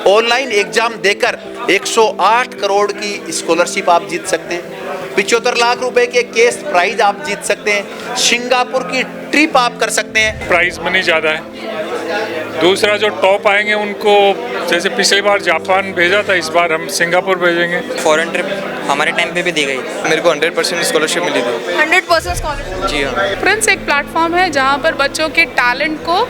Online exam देकर 108 करोड़ की scholarship आप जीत सकते हैं। 75 लाख रुपए के केस प्राइज आप जीत सकते हैं। सिंगापुर की ट्रिप आप कर सकते हैं। प्राइज मनी ज़्यादा है। दूसरा जो टॉप आएंगे उनको, जैसे पिछली बार जापान भेजा था, इस बार हम सिंगापुर भेजेंगे। फॉरेन ट्रिप हमारे टाइम पे भी दी गई। मेरे को 100% स्कॉलरशिप मिली थी। 100% स्कॉलरशिप? जी हाँ। प्रिंस एक प्लेटफॉर्म है जहाँ पर बच्चों के टैलेंट को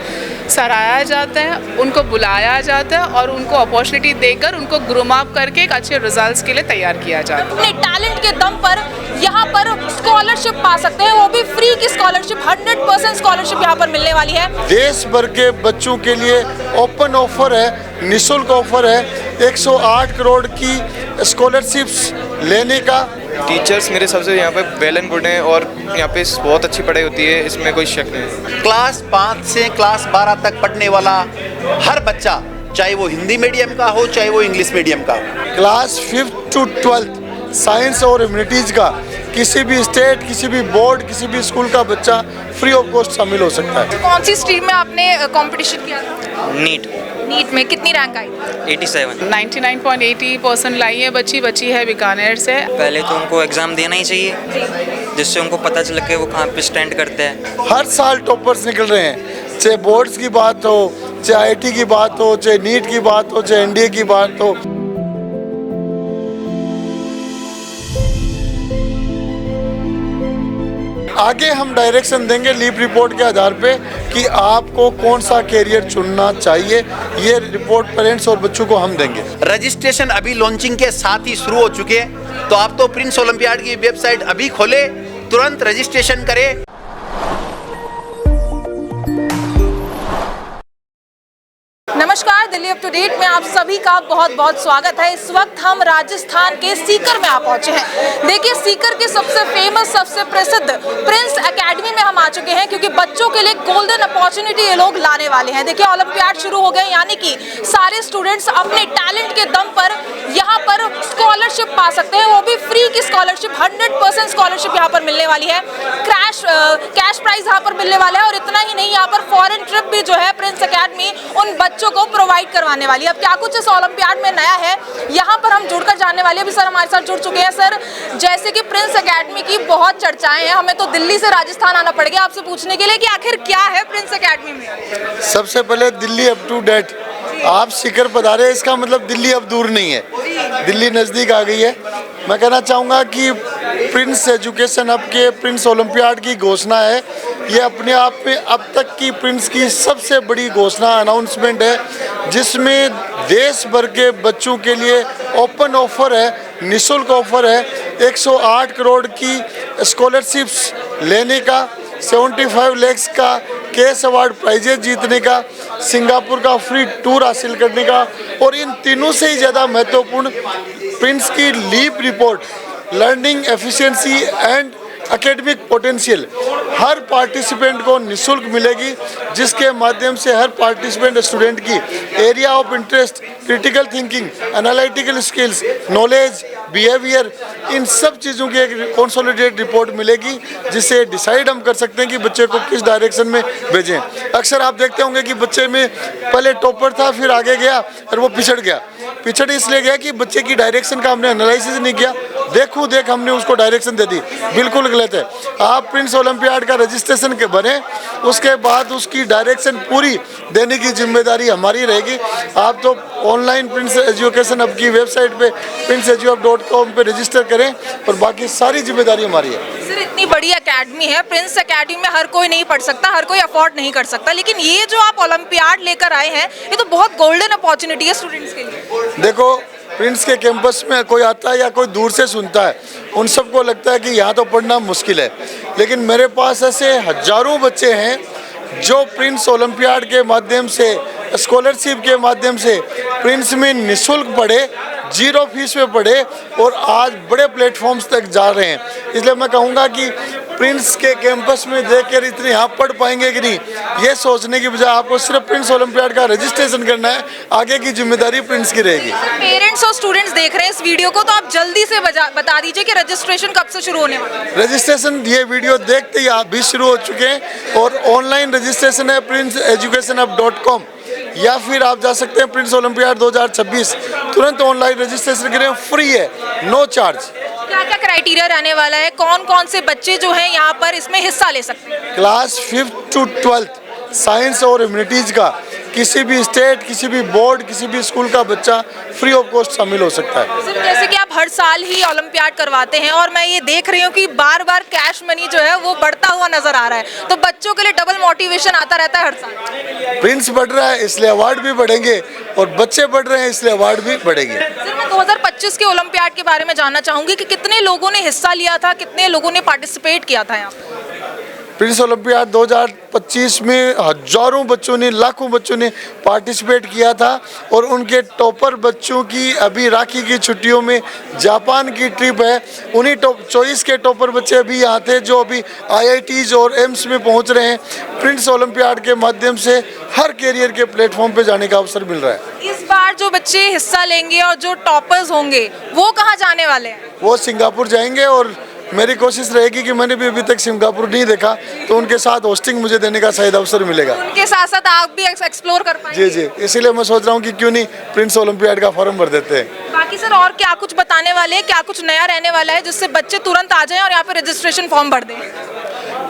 सराहा जाता है, उनको बुलाया जाता है और उनको अपॉर्चुनिटी देकर उनको ग्रूम अप करके एक अच्छे रिजल्ट्स के लिए तैयार किया जाता है। अपने टैलेंट के दम पर यहाँ पर स्कॉलरशिप पा सकते हैं, वो भी फ्री की स्कॉलरशिप। 100% स्कॉलरशिप यहाँ पर मिलने वाली है। देश भर के बच्चों के लिए ओपन ऑफर है, निःशुल्क ऑफर है 108 करोड़ की स्कॉलरशिप्स लेने का। टीचर्स मेरे हिसाब से यहाँ पे वेल एंड गुड हैं और यहाँ पे बहुत अच्छी पढ़ाई होती है, इसमें कोई शक नहीं। क्लास 5 से क्लास 12 तक पढ़ने वाला हर बच्चा, चाहे वो हिंदी मीडियम का हो चाहे वो इंग्लिश मीडियम का हो, class 5th to 12th science और ह्यूमैनिटीज का किसी भी स्टेट, किसी भी बोर्ड, किसी भी स्कूल का बच्चा फ्री ऑफ कॉस्ट शामिल हो सकता है। कौन सी स्ट्रीम में आपने कंपटीशन किया था? नीट में कितनी रैंक आई? 87। 99.80% लाई है बच्ची है बीकानेर से। पहले तो उनको एग्ज़ाम देना ही चाहिए, जिससे उनको पता चल के वो कहाँ पे स्टैंड करते हैं। हर साल टॉपर्स निकल रहे हैं, चाहे बोर्ड्स की बात हो, चाहे आईटी की बात हो, चाहे नीट की बात हो, चाहे एनडीए की बात हो। आगे हम डायरेक्शन देंगे लीप रिपोर्ट के आधार पे कि आपको कौन सा कैरियर चुनना चाहिए। ये रिपोर्ट पेरेंट्स और बच्चों को हम देंगे। रजिस्ट्रेशन अभी लॉन्चिंग के साथ ही शुरू हो चुके हैं, तो आप तो प्रिंस ओलंपियाड की वेबसाइट अभी खोले, तुरंत रजिस्ट्रेशन करें। नमस्कार, दिल्ली अप टू डेट में आप सभी का बहुत बहुत स्वागत है। इस वक्त हम राजस्थान के सीकर में आ पहुंचे हैं। देखिए, सीकर के सबसे फेमस, सबसे प्रसिद्ध प्रिंस एकेडमी में हम आ चुके हैं, क्योंकि बच्चों के लिए गोल्डन अपॉर्चुनिटी ये लोग लाने वाले हैं। देखिए, ओलंपियाड शुरू हो गए, यानी कि सारे स्टूडेंट्स अपने टैलेंट के दम पर यहाँ पर स्कॉलरशिप पा सकते हैं, वो भी फ्री की स्कॉलरशिप। 100% स्कॉलरशिप यहाँ पर मिलने वाली है। कैश प्राइज यहाँ पर मिलने वाला है। और इतना ही नहीं, यहाँ पर फॉरेन ट्रिप भी जो है प्रिंस एकेडमी उन बच्चों को प्रोवाइड करवाने वाली है। अब क्या कुछ इस ओलंपियाड में नया है, यहाँ पर हम जुड़कर जानने वाले हैं। अभी सर हमारे साथ जुड़ चुके हैं। सर, जैसे कि प्रिंस एकेडमी की बहुत चर्चाएं हैं, हमें तो दिल्ली से राजस्थान आना पड़ गया आपसे पूछने के लिए कि आखिर क्या है प्रिंस एकेडमी में। सबसे पहले दिल्ली अप टू डेट, आप सीकर पधारे, इसका मतलब दिल्ली अब दूर नहीं है, दिल्ली नज़दीक आ गई है। मैं कहना चाहूँगा कि प्रिंस एजुकेशन हब के प्रिंस ओलंपियाड की घोषणा है, ये अपने आप में अब तक की प्रिंस की सबसे बड़ी घोषणा, अनाउंसमेंट है, जिसमें देश भर के बच्चों के लिए ओपन ऑफर है, निःशुल्क ऑफर है 108 करोड़ की स्कॉलरशिप्स लेने का, 75 लाख का कैश अवार्ड प्राइजेज जीतने का, सिंगापुर का फ्री टूर हासिल करने का, और इन तीनों से ही ज़्यादा महत्वपूर्ण प्रिंस की LEAP report, learning efficiency and academic potential, हर पार्टिसिपेंट को निःशुल्क मिलेगी, जिसके माध्यम से हर पार्टिसिपेंट स्टूडेंट की area of interest, critical thinking, analytical skills, knowledge, behaviour, इन सब चीज़ों की एक कंसोलिडेटेड रिपोर्ट मिलेगी, जिससे डिसाइड हम कर सकते हैं कि बच्चे को किस डायरेक्शन में भेजें। अक्सर आप देखते होंगे कि बच्चे में पहले टॉपर था, फिर आगे गया और वो पिछड़ इसलिए गया कि बच्चे की डायरेक्शन का हमने एनालिसिस नहीं किया, देख हमने उसको डायरेक्शन दे दी, बिल्कुल गलत है। आप प्रिंस ओलंपियाड का रजिस्ट्रेशन के बने, उसके बाद उसकी डायरेक्शन पूरी देने की जिम्मेदारी हमारी रहेगी। आप तो ऑनलाइन प्रिंस एजुकेशन हब की वेबसाइट पे princeeduhub.com पे रजिस्टर करें, और बाकी सारी जिम्मेदारी हमारी है। सर, इतनी बड़ी एकेडमी है, प्रिंस एकेडमी में हर कोई नहीं पढ़ सकता, हर कोई अफोर्ड नहीं कर सकता, लेकिन ये जो आप ओलंपियाड लेकर आए हैं, ये तो बहुत गोल्डन अपॉर्चुनिटी है स्टूडेंट्स के लिए। देखो, प्रिंस के कैंपस में कोई आता है या कोई दूर से सुनता है, उन सबको लगता है कि यहाँ तो पढ़ना मुश्किल है, लेकिन मेरे पास ऐसे हजारों बच्चे हैं जो प्रिंस ओलंपियाड के माध्यम से, स्कॉलरशिप के माध्यम से प्रिंस में निःशुल्क पढ़े, 0 फीस में पढ़े और आज बड़े प्लेटफॉर्म्स तक जा रहे हैं। इसलिए मैं कहूँगा कि प्रिंस के कैंपस में देखकर इतने यहाँ पढ़ पाएंगे कि नहीं, ये सोचने की बजाय आपको सिर्फ प्रिंस ओलंपियाड का रजिस्ट्रेशन करना है, आगे की जिम्मेदारी प्रिंस की रहेगी। पेरेंट्स और स्टूडेंट्स देख रहे हैं इस वीडियो को, तो आप जल्दी से बता दीजिए कि रजिस्ट्रेशन कब से शुरू होने वाला है। रजिस्ट्रेशन ये वीडियो देखते ही आप भी शुरू हो चुके हैं, और ऑनलाइन रजिस्ट्रेशन है princeeducationhub.com या फिर आप जा सकते हैं प्रिंस ओलंपियाड 2026, तुरंत ऑनलाइन रजिस्ट्रेशन करें, फ्री है, नो चार्ज। क्या क्या क्राइटेरिया रहने वाला है, कौन कौन से बच्चे जो हैं यहाँ पर इसमें हिस्सा ले सकते हैं? Class 5th to 12th science और ह्यूमैनिटीज का किसी भी स्टेट, किसी भी बोर्ड, किसी भी स्कूल का बच्चा फ्री ऑफ कॉस्ट शामिल हो सकता है। सिर्फ जैसे कि आप हर साल ही ओलंपियाड करवाते हैं और मैं ये देख रही हूँ कि बार बार कैश मनी जो है वो बढ़ता हुआ नजर आ रहा है, तो बच्चों के लिए डबल मोटिवेशन आता रहता है हर साल। प्रिंस बढ़ रहा है इसलिए अवार्ड भी बढ़ेंगे और बच्चे बढ़ रहे हैं इसलिए अवार्ड भी बढ़ेंगे। सर, मैं 2025 के ओलंपियाड के बारे में जानना चाहूंगी कि कितने लोगों ने हिस्सा लिया था, कितने लोगों ने पार्टिसिपेट किया था यहाँ पर? प्रिंस ओलंपियाड 2025 में हजारों बच्चों ने, लाखों बच्चों ने पार्टिसिपेट किया था और उनके टॉपर बच्चों की अभी राखी की छुट्टियों में जापान की ट्रिप है। उन्हीं टॉप 24 के टॉपर बच्चे अभी यहाँ थे जो अभी IITs और एम्स में पहुँच रहे हैं। प्रिंस ओलंपियाड के माध्यम से हर कैरियर के प्लेटफॉर्म पे जाने का अवसर मिल रहा है। इस बार जो बच्चे हिस्सा लेंगे और जो टॉपर्स होंगे वो कहाँ जाने वाले हैं? वो सिंगापुर जाएंगे और मेरी कोशिश रहेगी कि मैंने भी अभी तक सिंगापुर नहीं देखा, तो उनके साथ होस्टिंग मुझे देने का शायद अवसर मिलेगा। उनके साथ साथ आप भी एक्सप्लोर कर पाएंगे। जी, इसीलिए मैं सोच रहा हूँ कि क्यों नहीं प्रिंस ओलंपियाड का फॉर्म भर देते हैं। बाकी सर और क्या कुछ बताने वाले हैं, क्या कुछ नया रहने वाला है जिससे बच्चे तुरंत आ जाएं और यहाँ पे रजिस्ट्रेशन फॉर्म भर दें?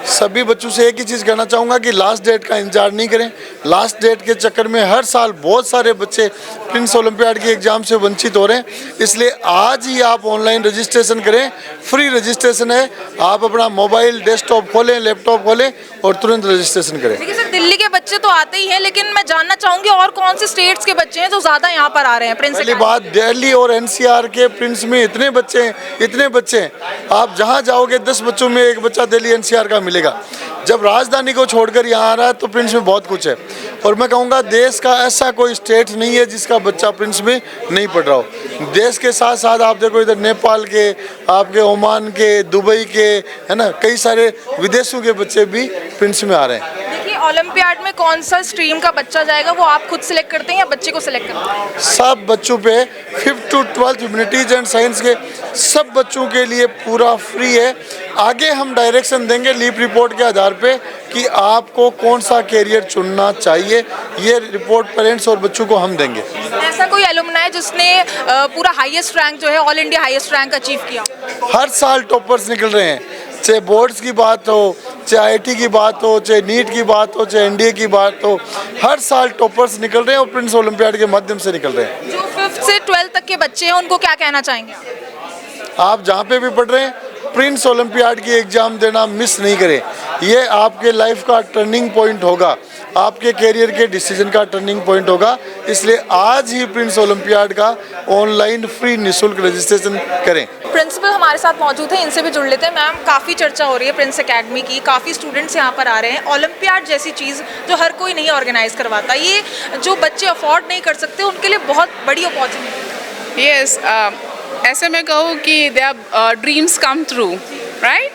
सभी बच्चों से एक ही चीज़ कहना चाहूँगा कि लास्ट डेट का इंतजार नहीं करें। लास्ट डेट के चक्कर में हर साल बहुत सारे बच्चे प्रिंस ओलंपियाड के एग्ज़ाम से वंचित हो रहे हैं, इसलिए आज ही आप ऑनलाइन रजिस्ट्रेशन करें, फ्री रजिस्ट्रेशन है। आप अपना मोबाइल, डेस्कटॉप खोलें, लैपटॉप खोलें और तुरंत रजिस्ट्रेशन करें। देखिए सर, दिल्ली के बच्चे तो आते ही हैं, लेकिन मैं जानना चाहूँगी और कौन से स्टेट्स के बच्चे हैं जो ज़्यादा यहाँ पर आ रहे हैं प्रिंस? पहली बात, दिल्ली और NCR के प्रिंस में इतने बच्चे हैं, आप जहाँ जाओगे 10 बच्चों में एक बच्चा दिल्ली NCR का मिलेगा। जब राजधानी को छोड़कर यहाँ आ रहा है तो प्रिंस में बहुत कुछ है, और मैं कहूँगा देश का ऐसा कोई स्टेट नहीं है जिसका बच्चा प्रिंस में नहीं पढ़ रहा हो। देश के साथ साथ आप देखो इधर नेपाल के, आपके ओमान के, दुबई के, है ना, कई सारे विदेशों के बच्चे भी प्रिंस में आ रहे हैं। देखिए, ओलंपियाड में कौन सा स्ट्रीम का बच्चा जाएगा वो आप खुद सिलेक्ट करते हैं या बच्चे को सिलेक्ट करते हैं? सब बच्चों पे 5th to 12th humanities and science के सब बच्चों के लिए पूरा फ्री है। आगे हम डायरेक्शन देंगे लीप रिपोर्ट के आधार पे कि आपको कौन सा कैरियर चुनना चाहिए, ये रिपोर्ट पेरेंट्स और बच्चों को हम देंगे। ऐसा कोई एलुमनाई जिसने पूरा हाईएस्ट रैंक जो है all India highest rank achieve किया? हर साल टॉपर्स निकल रहे हैं, चाहे बोर्ड्स की बात हो, चाहे IIT की बात हो, चाहे नीट की बात हो, चाहे NDA की बात हो, हर साल टॉपर्स निकल रहे हैं और प्रिंस ओलंपियाड के माध्यम से निकल रहे हैं। जो 5th से 12th तक के बच्चे हैं उनको क्या कहना चाहेंगे? आप जहाँ पे भी पढ़ रहे हैं प्रिंस ओलंपियाड की एग्ज़ाम देना मिस नहीं करें। ये आपके लाइफ का टर्निंग पॉइंट होगा, आपके कैरियर के डिसीजन का टर्निंग पॉइंट होगा, इसलिए आज ही प्रिंस ओलंपियाड का ऑनलाइन फ्री निःशुल्क रजिस्ट्रेशन करें। प्रिंसिपल हमारे साथ मौजूद हैं, इनसे भी जुड़ लेते हैं। मैम, काफ़ी चर्चा हो रही है प्रिंस एकेडमी की, काफ़ी स्टूडेंट्स यहाँ पर आ रहे हैं। ओलंपियाड जैसी चीज़ जो हर कोई नहीं ऑर्गेनाइज करवाता, ये जो बच्चे अफोर्ड नहीं कर सकते उनके लिए बहुत बड़ी अपॉर्चुनिटी है। यस, ऐसे मैं कहूँ कि they are dreams come true, right?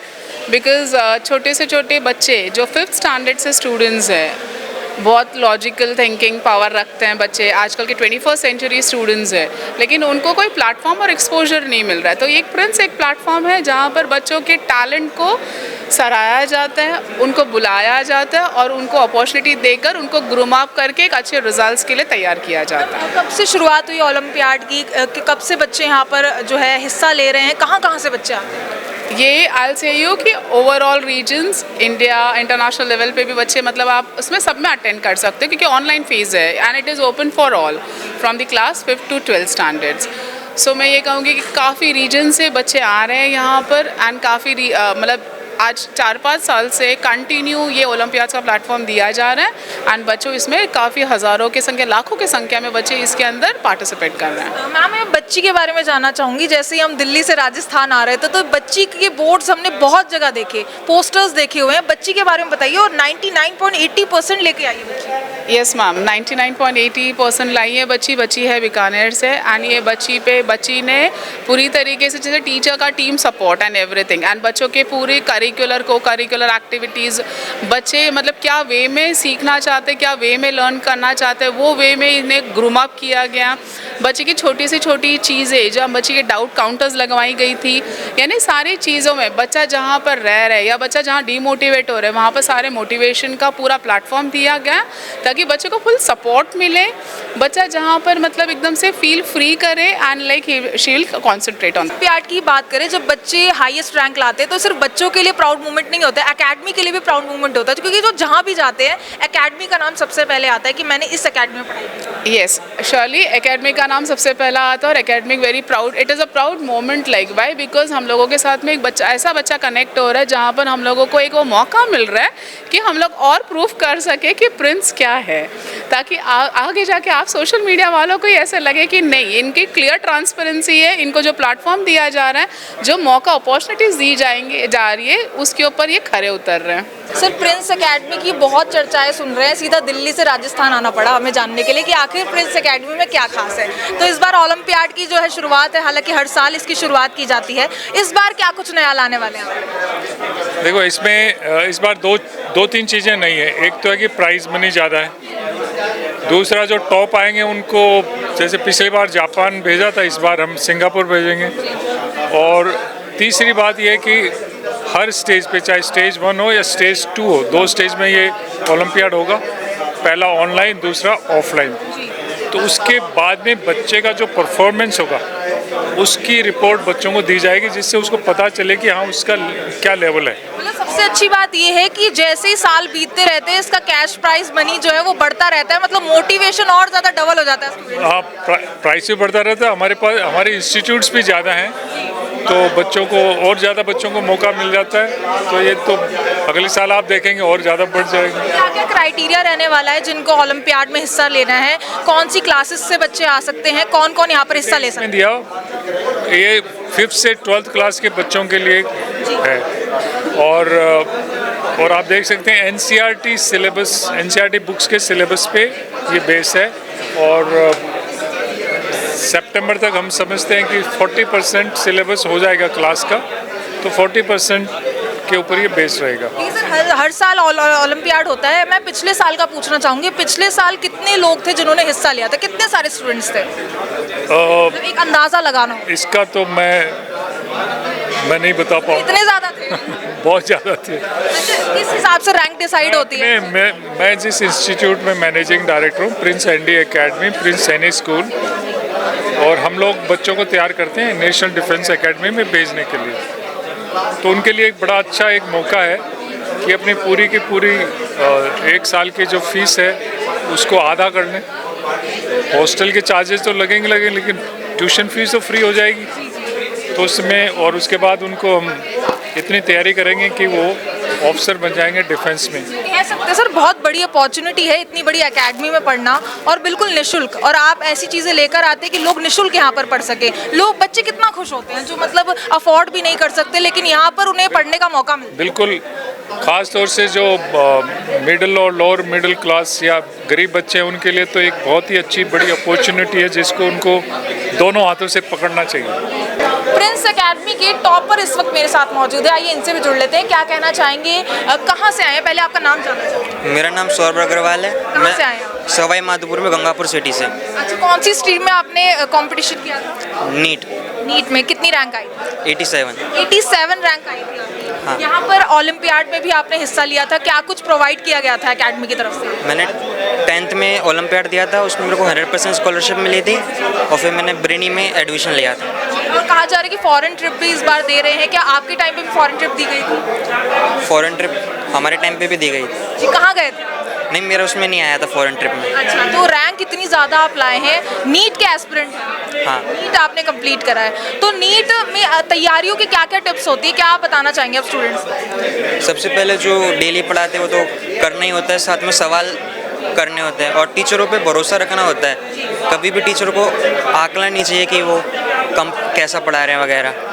Because छोटे से छोटे बच्चे जो 5th स्टैंडर्ड से स्टूडेंट्स हैं, बहुत लॉजिकल थिंकिंग पावर रखते हैं बच्चे, आजकल के 21st सेंचुरी स्टूडेंट्स हैं, लेकिन उनको कोई प्लेटफॉर्म और एक्सपोजर नहीं मिल रहा है। तो एक प्रिंस एक प्लेटफॉर्म है जहाँ पर बच्चों के टैलेंट को सराहा जाता है, उनको बुलाया जाता है और उनको अपॉर्चुनिटी देकर उनको ग्रूम अप करके एक अच्छे रिजल्ट्स के लिए तैयार किया जाता है। कब से शुरुआत हुई ओलंपियाड की, कि कब से बच्चे यहाँ पर जो है हिस्सा ले रहे हैं, कहाँ कहाँ से बच्चे आते हैं? ये आई से यू कि overall reasons India international level पे भी बच्चे, मतलब आप उसमें सब में अटेंड कर सकते हो क्योंकि ऑनलाइन फेज है and it is open for all from the class 5th to 12th standards. So मैं ये कहूँगी कि काफ़ी रीजन से बच्चे आ रहे हैं यहाँ पर एंड काफ़ी मतलब आज 4-5 साल से कंटिन्यू ये ओलंपियाड का प्लेटफॉर्म दिया जा रहा है एंड बच्चों इसमें काफ़ी हज़ारों की संख्या, लाखों की संख्या में बच्चे इसके अंदर पार्टिसिपेट कर रहे हैं। मैम, मैं बच्ची के बारे में जानना चाहूँगी। जैसे ही हम दिल्ली से राजस्थान आ रहे थे तो बच्ची के बोर्ड्स हमने बहुत जगह देखे, पोस्टर्स देखे हुए हैं। बच्ची के बारे में बताइए, और 99.80% लेके आई है बच्ची। यस मैम, 99.80% लाई है बच्ची है बीकानेर से एंड ये बच्ची ने पूरी तरीके से जैसे टीचर का team support and everything and बच्चों के पूरे को करिकुलर एक्टिविटीज़, बच्चे मतलब क्या वे में सीखना चाहते, क्या वे में लर्न करना चाहते, वो वे में इन्हें ग्रूम अप किया गया। बच्चे की छोटी से छोटी चीज़ें, जब बच्चे के डाउट काउंटर्स लगवाई गई थी, यानी सारी चीज़ों में बच्चा जहाँ पर रह रहा है या बच्चा जहाँ डीमोटिवेट हो रहा है वहाँ पर सारे मोटिवेशन का पूरा प्लेटफॉर्म दिया गया ताकि ताकि बच्चे को फुल सपोर्ट मिले, बच्चा जहाँ पर मतलब एकदम से फील फ्री करे and like she will concentrate on. Olympiad की बात करें, जब बच्चे हाईएस्ट रैंक लाते हैं तो सिर्फ बच्चों के लिए प्राउड मोमेंट नहीं होता है, एकेडमी के लिए भी प्राउड मोमेंट होता है, क्योंकि जो जहाँ भी जाते हैं एकेडमी का नाम सबसे पहले आता है कि मैंने इस एकेडमी में पढ़ाई। यस श्योरली एकेडमी का नाम सबसे पहला आता है और academic very proud, it is a proud moment like why because हम लोगों के साथ में एक बच्चा ऐसा बच्चा कनेक्ट हो रहा है जहाँ पर हम लोगों को एक वो मौका मिल रहा है कि हम लोग और प्रूफ कर सके कि प्रिंस क्या है, ताकि आगे जाके आप सोशल मीडिया वालों को ही ऐसा लगे कि नहीं, इनकी क्लियर ट्रांसपेरेंसी है, इनको जो प्लेटफॉर्म दिया जा रहा है, जो मौका अपॉर्चुनिटीज़ दी जा रही है, उसके ऊपर ये खरे उतर रहे हैं। सर, प्रिंस एकेडमी की बहुत चर्चाएं सुन रहे हैं, सीधा दिल्ली से राजस्थान आना पड़ा हमें जानने के लिए कि आखिर प्रिंस एकेडमी में क्या खास है। तो इस बार ओलंपियाड की जो है शुरुआत है, हालांकि हर साल इसकी शुरुआत की जाती है, इस बार क्या कुछ नया लाने वाले हैं? देखो इसमें इस बार दो तीन चीज़ें नहीं है। एक तो है कि प्राइज़ मनी ज़्यादा है, दूसरा जो टॉप आएंगे उनको, जैसे पिछली बार जापान भेजा था, इस बार हम सिंगापुर भेजेंगे, और तीसरी बात यह है कि हर स्टेज पे, चाहे स्टेज 1 हो या स्टेज 2 हो, 2 स्टेज में ये ओलंपियाड होगा, पहला ऑनलाइन, दूसरा ऑफलाइन। तो उसके बाद में बच्चे का जो परफॉर्मेंस होगा उसकी रिपोर्ट बच्चों को दी जाएगी, जिससे उसको पता चले कि हाँ उसका क्या लेवल है। मतलब सबसे अच्छी बात ये है कि जैसे ही साल बीतते रहते हैं इसका कैश प्राइज मनी जो है वो बढ़ता रहता है, मतलब मोटिवेशन और ज़्यादा डबल हो जाता है। हाँ, प्राइस भी बढ़ता रहता है, हमारे पास हमारे इंस्टीट्यूट्स भी ज़्यादा हैं, तो बच्चों को और ज़्यादा बच्चों को मौका मिल जाता है, तो ये तो अगले साल आप देखेंगे और ज़्यादा बढ़ जाएगा। क्या क्या क्राइटेरिया रहने वाला है जिनको ओलंपियाड में हिस्सा लेना है? कौन सी क्लासेस से बच्चे आ सकते हैं, कौन कौन यहाँ पर हिस्सा ले सकते हैं? दिया ये 5th से 12th क्लास के बच्चों के लिए है, और आप देख सकते हैं NCERT सिलेबस, NCERT बुक्स के सिलेबस पे ये बेस है, और सितंबर तक हम समझते हैं कि 40% सिलेबस हो जाएगा क्लास का, तो 40% के ऊपर ये बेस रहेगा। सर, हर साल ओलंपियाड होता है, मैं पिछले साल का पूछना चाहूँगी, पिछले साल कितने लोग थे जिन्होंने हिस्सा लिया था, कितने सारे स्टूडेंट्स थे? एक अंदाज़ा लगाना हो। इसका तो मैं नहीं बता पाऊँ। इतने ज़्यादा थे? बहुत ज़्यादा थे। किस हिसाब से रैंक डिसाइड होती है? मैं जिस इंस्टीट्यूट में मैनेजिंग डायरेक्टर हूँ, Prince Andy academy, Prince Saini school, और हम लोग बच्चों को तैयार करते हैं नेशनल डिफेंस एकेडमी में भेजने के लिए, तो उनके लिए एक बड़ा अच्छा एक मौका है कि अपनी पूरी की पूरी 1 साल की जो फीस है उसको आधा कर लें। हॉस्टल के चार्जेस तो लगेंगे लेकिन ट्यूशन फीस तो फ्री हो जाएगी, तो उसमें, और उसके बाद उनको हम इतनी तैयारी करेंगे कि वो ऑफिसर बन जाएंगे डिफेंस में। कह सकते हैं सर, बहुत बड़ी अपॉर्चुनिटी है इतनी बड़ी एकेडमी में पढ़ना, और बिल्कुल निशुल्क, और आप ऐसी चीज़ें लेकर आते हैं कि लोग निशुल्क यहाँ पर पढ़ सके। लोग, बच्चे कितना खुश होते हैं जो मतलब अफोर्ड भी नहीं कर सकते, लेकिन यहाँ पर उन्हें पढ़ने का मौका मिलता है। बिल्कुल, ख़ास तौर से जो मिडिल और लोअर मिडिल क्लास या गरीब बच्चे हैं उनके लिए तो एक बहुत ही अच्छी बड़ी अपॉर्चुनिटी है, जिसको उनको दोनों हाथों से पकड़ना चाहिए। प्रिंस एकेडमी के टॉपर इस वक्त मेरे साथ मौजूद है, आइए इनसे भी जुड़ लेते हैं। क्या कहना चाहेंगे, कहाँ से आए हैं? पहले आपका नाम जानना चाहूँगी। मेरा नाम सौरभ अग्रवाल है। कहाँ से आए हैं? सवाई माधोपुर में, गंगापुर सिटी से। अच्छा, कौन सी स्ट्रीम में आपने कंपटीशन किया था? नीट में कितनी रैंक आई? 87 रैंक आई थी आपकी। हाँ। यहाँ पर ओलंपियाड में भी आपने हिस्सा लिया था, क्या कुछ प्रोवाइड किया गया था एकेडमी की तरफ से? मैंने 10th में ओलंपियाड दिया था, उसमें मेरे को 100% स्कॉलरशिप मिली थी, और फिर मैंने ब्रेनी में एडमिशन लिया था। और कहा जा रहा है कि फॉरेन ट्रिप भी इस बार दे रहे हैं, क्या आपके टाइम पे भी फॉरेन ट्रिप दी गई थी? फॉरेन ट्रिप हमारे टाइम पे भी दी गई थी। जी, कहाँ गए थे? नहीं, मेरा उसमें नहीं आया था फॉरेन ट्रिप में। अच्छा, तो रैंक इतनी ज़्यादा आप लाए हैं, नीट के एस्पिरेंट हैं। हाँ। नीट आपने कंप्लीट करा है, तो नीट में तैयारियों की क्या क्या टिप्स होती है, क्या आप बताना चाहेंगे आप स्टूडेंट्स? सबसे पहले जो डेली पढ़ाते हैं वो तो करना ही होता है, साथ में सवाल करने होते हैं, और टीचरों पे भरोसा रखना होता है। कभी भी टीचर को आंकना नहीं चाहिए कि वो कैसा पढ़ा रहे हैं वगैरह।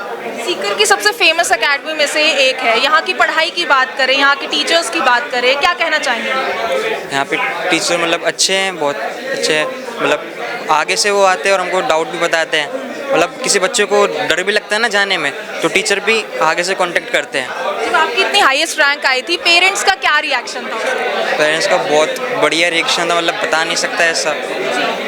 सीकर की सबसे फेमस एकेडमी में से एक है, यहाँ की पढ़ाई की बात करें, यहाँ के टीचर्स की बात करें, क्या कहना चाहेंगे? यहाँ पे टीचर मतलब अच्छे हैं, बहुत अच्छे हैं, मतलब आगे से वो आते हैं और हमको डाउट भी बताते हैं। मतलब किसी बच्चे को डर भी लगता है ना जाने में, तो टीचर भी आगे से कांटेक्ट करते हैं। जब आपकी इतनी हाईएस्ट रैंक आई थी, पेरेंट्स का क्या रिएक्शन था? पेरेंट्स का बहुत बढ़िया रिएक्शन था, मतलब बता नहीं सकता ऐसा।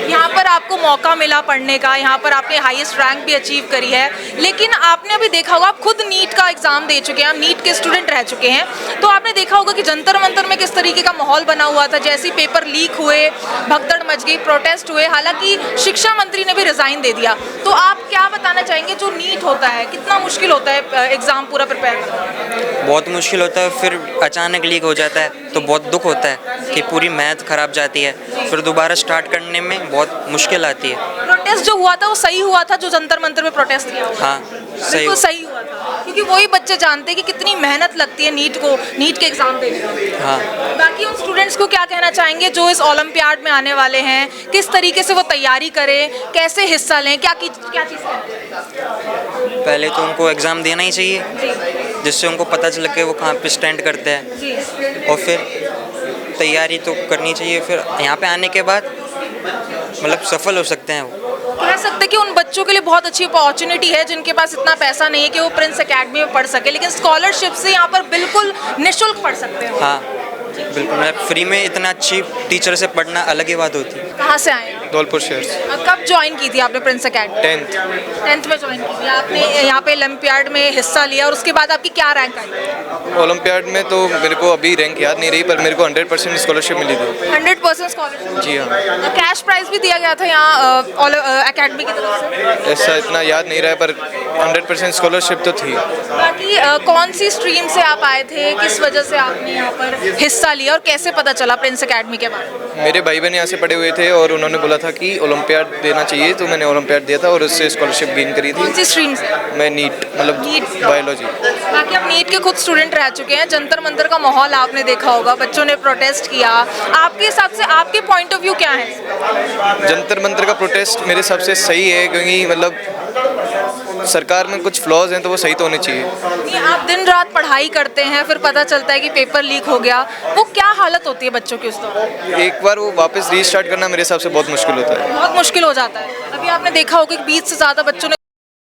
यहाँ पर आपको मौका मिला पढ़ने का, यहाँ पर आपने हाईएस्ट रैंक भी अचीव करी है, लेकिन आपने अभी देखा होगा, आप खुद नीट का एग्जाम दे चुके हैं, आप नीट के स्टूडेंट रह चुके हैं, तो आपने देखा होगा कि जंतर मंतर में किस तरीके का माहौल बना हुआ था। जैसे पेपर लीक हुए, भगदड़ मच गई, प्रोटेस्ट हुए, हालांकि शिक्षा मंत्री ने भी रिजाइन दे दिया। तो आप क्या बताना चाहेंगे, जो नीट होता है कितना मुश्किल होता है एग्जाम पूरा प्रिपेयर करना? बहुत मुश्किल होता है, फिर अचानक लीक हो जाता है तो बहुत दुख होता है कि पूरी मैथ खराब जाती है, फिर दोबारा स्टार्ट करने में बहुत मुश्किल आती है। प्रोटेस्ट जो हुआ था वो सही हुआ था, जो जंतर मंतर में प्रोटेस्ट किया हुआ? हाँ, बिल्कुल सही हुआ था, क्योंकि वही बच्चे जानते हैं कि कितनी मेहनत लगती है नीट के एग्जाम देने में। हाँ। बाकी उन स्टूडेंट्स को क्या कहना चाहेंगे जो इस ओलंपियाड में आने वाले हैं, किस तरीके से वो तैयारी करें, कैसे हिस्सा लें, क्या चीज़ पहले तो उनको एग्ज़ाम देना ही चाहिए, जिससे उनको पता चल के वो कहाँ पे स्टैंड करते हैं, और फिर तैयारी तो करनी चाहिए। फिर यहाँ पे आने के बाद मतलब सफल हो सकते हैं वो। कह सकते हैं कि उन बच्चों के लिए बहुत अच्छी अपॉर्चुनिटी है जिनके पास इतना पैसा नहीं है कि वो प्रिंस एकेडमी में पढ़ सके, लेकिन स्कॉलरशिप से यहाँ पर बिल्कुल निःशुल्क पढ़ सकते हैं। हाँ बिल्कुल, मतलब फ्री में इतना अच्छी टीचर से पढ़ना अलग ही बात होती है। कहाँ से आए हैं? धौलपुर शहर से। कब ज्वाइन की थी आपने प्रिंस एकेडमी? 10th में ज्वाइन की थी आपने। यहाँ पे ओलंपियाड में हिस्सा लिया और उसके बाद आपकी क्या रैंक आई? ओलंपियाड में तो मेरे को अभी रैंक याद नहीं रही, पर मेरे को 100% स्कॉलरशिप मिली थी। 100% स्कॉलरशिप? जी हाँ। कैश प्राइज भी दिया गया था यहाँ एकेडमी की तरफ से? ऐसा इतना याद नहीं रहा है, पर 100% स्कॉलरशिप तो थी। बाकी कौन सी स्ट्रीम से आप आए थे, किस वजह से आपने यहाँ पर हिस्सा लिया और कैसे पता चला प्रिंस एकेडमी के बारे में? मेरे भाई बहन यहाँ से पढ़े हुए थे और उन्होंने बोला था कि ओलंपियाड देना चाहिए, तो मैंने ओलंपियाड दिया था और उससे स्कॉलरशिप गेन करी थी। कौन सी स्ट्रीम से? मैं नीट, मतलब नीट। बायोलॉजी। बाकी आप नीट के खुद स्टूडेंट रह चुके हैं, जंतर मंतर का माहौल आपने देखा होगा, बच्चों ने प्रोटेस्ट किया, आपके हिसाब से आपके पॉइंट ऑफ व्यू क्या है? जंतर मंतर का प्रोटेस्ट मेरे हिसाब से सही है, क्योंकि मतलब सरकार में कुछ फ्लॉज हैं तो वो सही तो होने चाहिए। नहीं, आप दिन रात पढ़ाई करते हैं, फिर पता चलता है कि पेपर लीक हो गया, वो क्या हालत होती है बच्चों की उस दौरान? एक बार वो वापस रीस्टार्ट करना मेरे हिसाब से बहुत मुश्किल होता है। बहुत मुश्किल हो जाता है। अभी आपने देखा होगा कि 20 से ज़्यादा बच्चों ने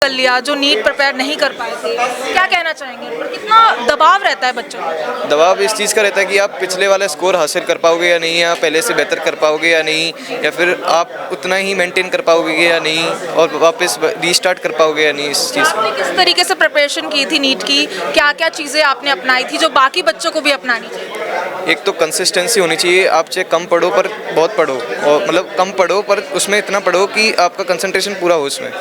कर लिया जो नीट प्रिपेयर नहीं कर पाए थे, क्या कहना चाहेंगे? पर कितना दबाव रहता है बच्चों पर? दबाव इस चीज़ का रहता है कि आप पिछले वाला स्कोर हासिल कर पाओगे या नहीं, या पहले से बेहतर कर पाओगे या नहीं, या फिर आप उतना ही मेंटेन कर पाओगे या नहीं, और वापस रीस्टार्ट कर पाओगे या नहीं। इस चीज़ आपने किस तरीके से प्रिपरेशन की थी नीट की, क्या क्या चीज़ें आपने अपनाई थी जो बाकी बच्चों को भी अपनानी चाहिए? एक तो कंसिस्टेंसी होनी चाहिए, आप चाहे कम पढ़ो पर बहुत पढ़ो, और मतलब कम पढ़ो पर उसमें इतना पढ़ो कि आपका कंसंट्रेशन पूरा हो उसमें,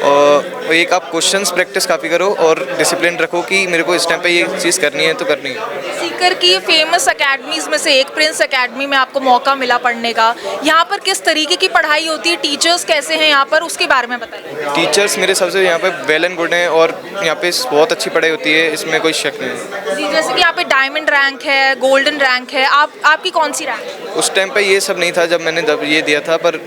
और एक आप क्वेश्चंस प्रैक्टिस काफ़ी करो और डिसिप्लिन रखो कि मेरे को इस टाइम पे ये चीज़ करनी है तो करनी है। सीकर की फेमस एकेडमीज में से एक प्रिंस एकेडमी में आपको मौका मिला पढ़ने का, यहाँ पर किस तरीके की पढ़ाई होती है, टीचर्स कैसे हैं यहाँ पर, उसके बारे में बताइए। टीचर्स मेरे हिसाब से यहाँ पे वेल एंड गुड हैं, और यहाँ पे बहुत अच्छी पढ़ाई होती है, इसमें कोई शक नहीं है। जी, जैसे कि यहाँ पे डायमंड रैंक है, गोल्डन रैंक है, आपकी कौन सी रैंक है? उस टाइम पे ये सब नहीं था जब मैंने ये दिया था, पर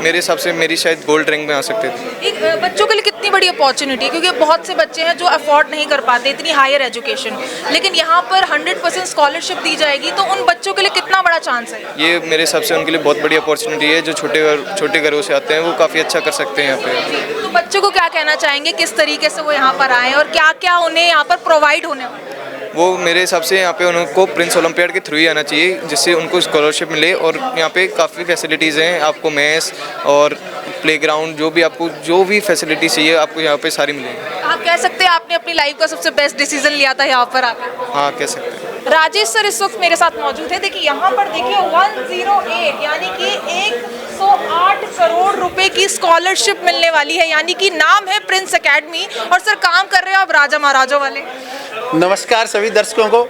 मेरे हिसाब से मेरी शायद गोल्ड रैंक में आ सकते थे। एक बच्चों के लिए कितनी बड़ी अपॉर्चुनिटी है, क्योंकि बहुत से बच्चे हैं जो अफोर्ड नहीं कर पाते इतनी हायर एजुकेशन, लेकिन यहाँ पर 100% स्कॉलरशिप दी जाएगी, तो उन बच्चों के लिए कितना बड़ा चांस है? ये मेरे हिसाब से उनके लिए बहुत बड़ी अपॉर्चुनिटी है, जो छोटे घरों से आते हैं वो काफ़ी अच्छा कर सकते हैं यहाँ पे। तो बच्चों को क्या कहना चाहेंगे, किस तरीके से वो यहाँ पर आएँ और क्या क्या उन्हें यहाँ पर प्रोवाइड होने वाला है? वो मेरे हिसाब से यहाँ पे उनको प्रिंस ओलंपियाड के थ्रू ही आना चाहिए, जिससे उनको स्कॉलरशिप मिले, और यहाँ पे काफ़ी फैसिलिटीज़ हैं, आपको मेस और प्लेग्राउंड, जो भी फैसिलिटी चाहिए आपको यहाँ पे सारी मिलेंगी। आप कह सकते हैं आपने अपनी लाइफ का सबसे बेस्ट डिसीजन लिया था यहाँ पर आकर? हाँ, कह सकते हैं। राजेश सर इस वक्त मेरे साथ मौजूद है। देखिए यहाँ पर देखिए 108 यानी कि 108 करोड़ रुपए की स्कॉलरशिप मिलने वाली है, यानी कि नाम है प्रिंस एकेडमी, और सर काम कर रहे हो आप राजा महाराजों वाले। नमस्कार सभी दर्शकों को।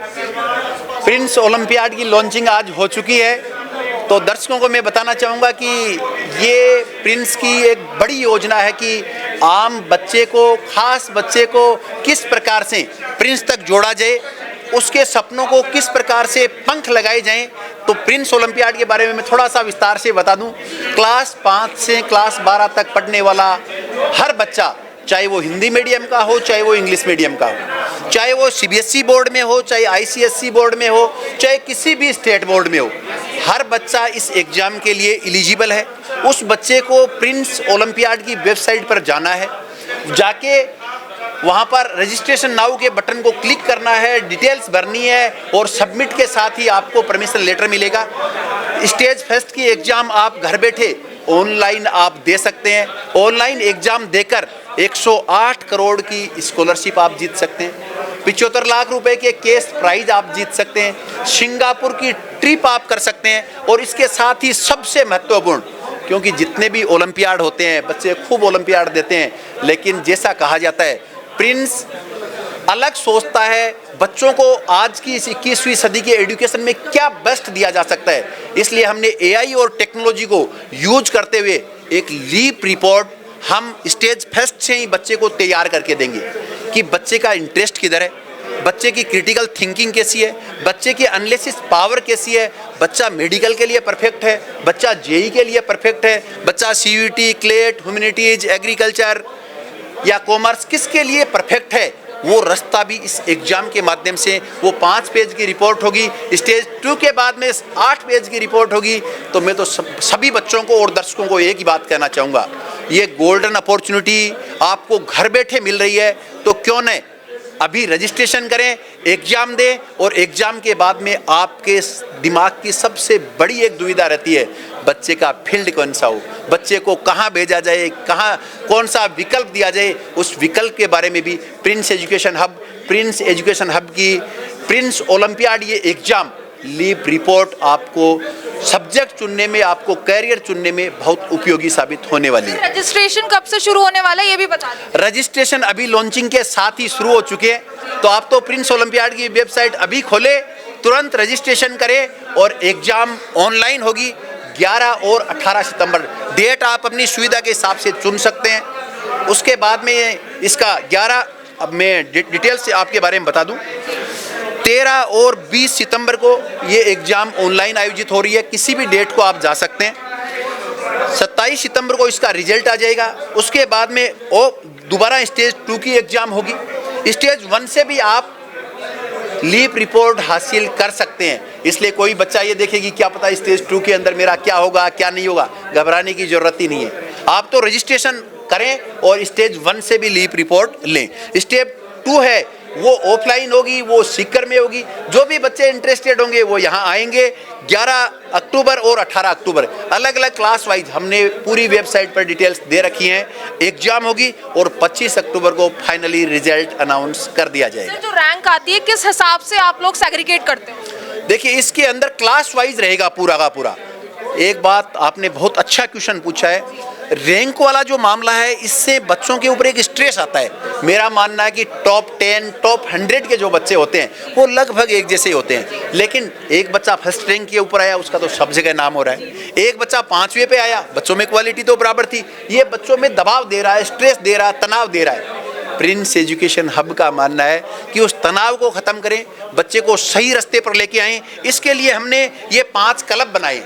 प्रिंस ओलंपियाड की लॉन्चिंग आज हो चुकी है, तो दर्शकों को मैं बताना चाहूँगा कि ये प्रिंस की एक बड़ी योजना है कि आम बच्चे को, खास बच्चे को किस प्रकार से प्रिंस तक जोड़ा जाए, उसके सपनों को किस प्रकार से पंख लगाए जाएं। तो प्रिंस ओलंपियाड के बारे में मैं थोड़ा सा विस्तार से बता दूं। क्लास 5 से क्लास 12 तक पढ़ने वाला हर बच्चा, चाहे वो हिंदी मीडियम का हो, चाहे वो इंग्लिश मीडियम का हो, चाहे वो सीबीएसई बोर्ड में हो, चाहे आईसीएसई बोर्ड में हो, चाहे किसी भी स्टेट बोर्ड में हो, हर बच्चा इस एग्ज़ाम के लिए एलिजिबल है। उस बच्चे को प्रिंस ओलंपियाड की वेबसाइट पर जाना है, जाके वहाँ पर रजिस्ट्रेशन नाउ के बटन को क्लिक करना है, डिटेल्स भरनी है, और सबमिट के साथ ही आपको परमिशन लेटर मिलेगा। स्टेज फर्स्ट की एग्ज़ाम आप घर बैठे ऑनलाइन आप दे सकते हैं। ऑनलाइन एग्जाम देकर 108 करोड़ की स्कॉलरशिप आप जीत सकते हैं। 75 लाख रुपए के केस प्राइज आप जीत सकते हैं। सिंगापुर की ट्रिप आप कर सकते हैं। और इसके साथ ही सबसे महत्वपूर्ण, क्योंकि जितने भी ओलंपियाड होते हैं बच्चे खूब ओलंपियाड देते हैं, लेकिन जैसा कहा जाता है प्रिंस अलग सोचता है बच्चों को आज की इस 21वीं सदी के एजुकेशन में क्या बेस्ट दिया जा सकता है। इसलिए हमने एआई और टेक्नोलॉजी को यूज करते हुए एक लीप रिपोर्ट हम स्टेज फर्स्ट से ही बच्चे को तैयार करके देंगे कि बच्चे का इंटरेस्ट किधर है, बच्चे की क्रिटिकल थिंकिंग कैसी है, बच्चे की एनालिसिस पावर कैसी है, बच्चा मेडिकल के लिए परफेक्ट है, बच्चा जेई के लिए परफेक्ट है, बच्चा सीयूईटी, क्लेट, ह्यूमैनिटीज, एग्रीकल्चर या कॉमर्स किसके लिए परफेक्ट है। वो रास्ता भी इस एग्जाम के माध्यम से, वो 5 पेज की रिपोर्ट होगी, स्टेज 2 के बाद में 8 पेज की रिपोर्ट होगी। तो मैं तो सभी बच्चों को और दर्शकों को एक ही बात कहना चाहूँगा, ये गोल्डन अपॉर्चुनिटी आपको घर बैठे मिल रही है, तो क्यों न अभी रजिस्ट्रेशन करें, एग्ज़ाम दें। और एग्ज़ाम के बाद में आपके दिमाग की सबसे बड़ी एक दुविधा रहती है बच्चे का फील्ड कौन सा हो, बच्चे को कहाँ भेजा जाए, कहाँ कौन सा विकल्प दिया जाए। उस विकल्प के बारे में भी प्रिंस एजुकेशन हब की प्रिंस ओलंपियाड ये एग्ज़ाम लीप रिपोर्ट आपको सब्जेक्ट चुनने में, आपको कैरियर चुनने में बहुत उपयोगी साबित होने वाली है। रजिस्ट्रेशन कब से शुरू होने वाला है ये भी बता दीजिए। रजिस्ट्रेशन अभी लॉन्चिंग के साथ ही शुरू हो चुके हैं, तो आप तो प्रिंस ओलंपियाड की वेबसाइट अभी खोले, तुरंत रजिस्ट्रेशन करें और एग्जाम ऑनलाइन होगी 11 और 18 सितंबर। डेट आप अपनी सुविधा के हिसाब से चुन सकते हैं। उसके बाद में इसका 11, अब मैं डिटेल से आपके बारे में बता दूं, 13 और 20 सितंबर को ये एग्ज़ाम ऑनलाइन आयोजित हो रही है, किसी भी डेट को आप जा सकते हैं। 27 सितंबर को इसका रिजल्ट आ जाएगा। उसके बाद में दोबारा स्टेज 2 की एग्ज़ाम होगी। स्टेज 1 से भी आप लीप रिपोर्ट हासिल कर सकते हैं। इसलिए कोई बच्चा ये देखे कि क्या पता स्टेज 2 के अंदर मेरा क्या होगा क्या नहीं होगा, घबराने की ज़रूरत ही नहीं है। आप तो रजिस्ट्रेशन करें और स्टेज 1 से भी लीप रिपोर्ट लें। स्टेप 2 है वो ऑफलाइन होगी, वो सीकर में होगी। जो भी बच्चे इंटरेस्टेड होंगे वो यहाँ आएंगे। 11 अक्टूबर और 18 अक्टूबर अलग अलग क्लास वाइज हमने पूरी वेबसाइट पर डिटेल्स दे रखी हैं। एग्जाम होगी और 25 अक्टूबर को फाइनली रिजल्ट अनाउंस कर दिया जाएगा। जो रैंक आती है किस हिसाब से आप लोग सेग्रीगेट करते हो? देखिए इसके अंदर क्लास वाइज रहेगा पूरा का पूरा। एक बात आपने बहुत अच्छा क्वेश्चन पूछा है, रैंक वाला जो मामला है इससे बच्चों के ऊपर एक स्ट्रेस आता है। मेरा मानना है कि टॉप 10 टॉप 100 के जो बच्चे होते हैं वो लगभग एक जैसे ही होते हैं, लेकिन एक बच्चा फर्स्ट रैंक के ऊपर आया उसका तो सब जगह नाम हो रहा है। एक बच्चा 5वें पे आया, बच्चों में क्वालिटी तो बराबर थी, ये बच्चों में दबाव दे रहा है, स्ट्रेस दे रहा है, तनाव दे रहा है। प्रिंस एजुकेशन हब का मानना है कि उस तनाव को ख़त्म करें, बच्चे को सही रास्ते पर लेके आएँ। इसके लिए हमने ये 5 क्लब बनाए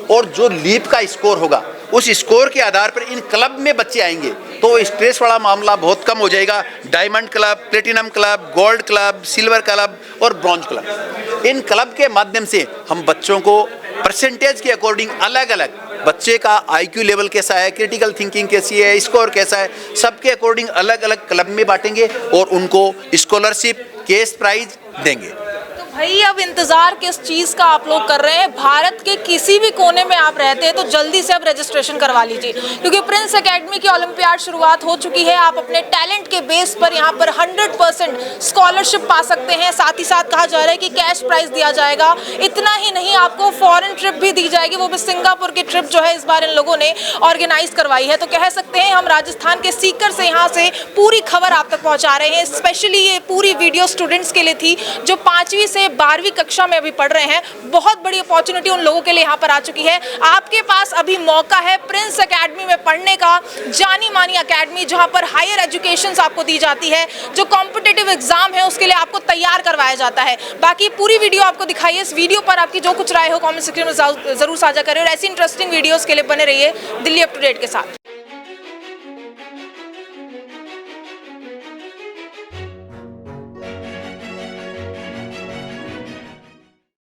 और जो लीप का स्कोर होगा उस स्कोर के आधार पर इन क्लब में बच्चे आएंगे तो स्ट्रेस वाला मामला बहुत कम हो जाएगा। Diamond club, platinum club, gold club, silver club और ब्रॉन्ज क्लब, इन क्लब के माध्यम से हम बच्चों को परसेंटेज के अकॉर्डिंग अलग अलग बच्चे का आईक्यू लेवल कैसा है, क्रिटिकल थिंकिंग कैसी है, स्कोर कैसा है, सबके अकॉर्डिंग अलग अलग क्लब में बांटेंगे और उनको स्कॉलरशिप, केस प्राइज देंगे। भाई अब इंतजार किस चीज़ का आप लोग कर रहे हैं? भारत के किसी भी कोने में आप रहते हैं तो जल्दी से अब रजिस्ट्रेशन करवा लीजिए, क्योंकि प्रिंस एकेडमी की ओलंपियाड शुरुआत हो चुकी है। आप अपने टैलेंट के बेस पर यहाँ पर 100% स्कॉलरशिप पा सकते हैं। साथ ही साथ कहा जा रहा है कि कैश प्राइज दिया जाएगा। इतना ही नहीं, आपको फॉरेन ट्रिप भी दी जाएगी, वो भी सिंगापुर की ट्रिप जो है इस बार इन लोगों ने ऑर्गेनाइज करवाई है। तो कह सकते हैं हम राजस्थान के सीकर से यहाँ से पूरी खबर आप तक पहुँचा रहे हैं। स्पेशली ये पूरी वीडियो स्टूडेंट्स के लिए थी जो 5वीं से 12वीं कक्षा में अभी पढ़ रहे हैं। बहुत बड़ी अपॉर्चुनिटी उन लोगों के लिए यहाँ पर आ चुकी है। आपके पास अभी मौका है प्रिंस एकेडमी में पढ़ने का, जानी मानी एकेडमी जहाँ पर हायर एजुकेशन आपको दी जाती है, जो कॉम्पिटिटिव एग्जाम है उसके लिए आपको तैयार करवाया जाता है। बाकी पूरी वीडियो आपको दिखाई है। इस वीडियो पर आपकी जो कुछ राय हो कॉमेंट सेक्शन में जरूर साझा करें और ऐसी इंटरेस्टिंग वीडियोस के लिए बने रहिए दिल्ली अप टू डेट के साथ।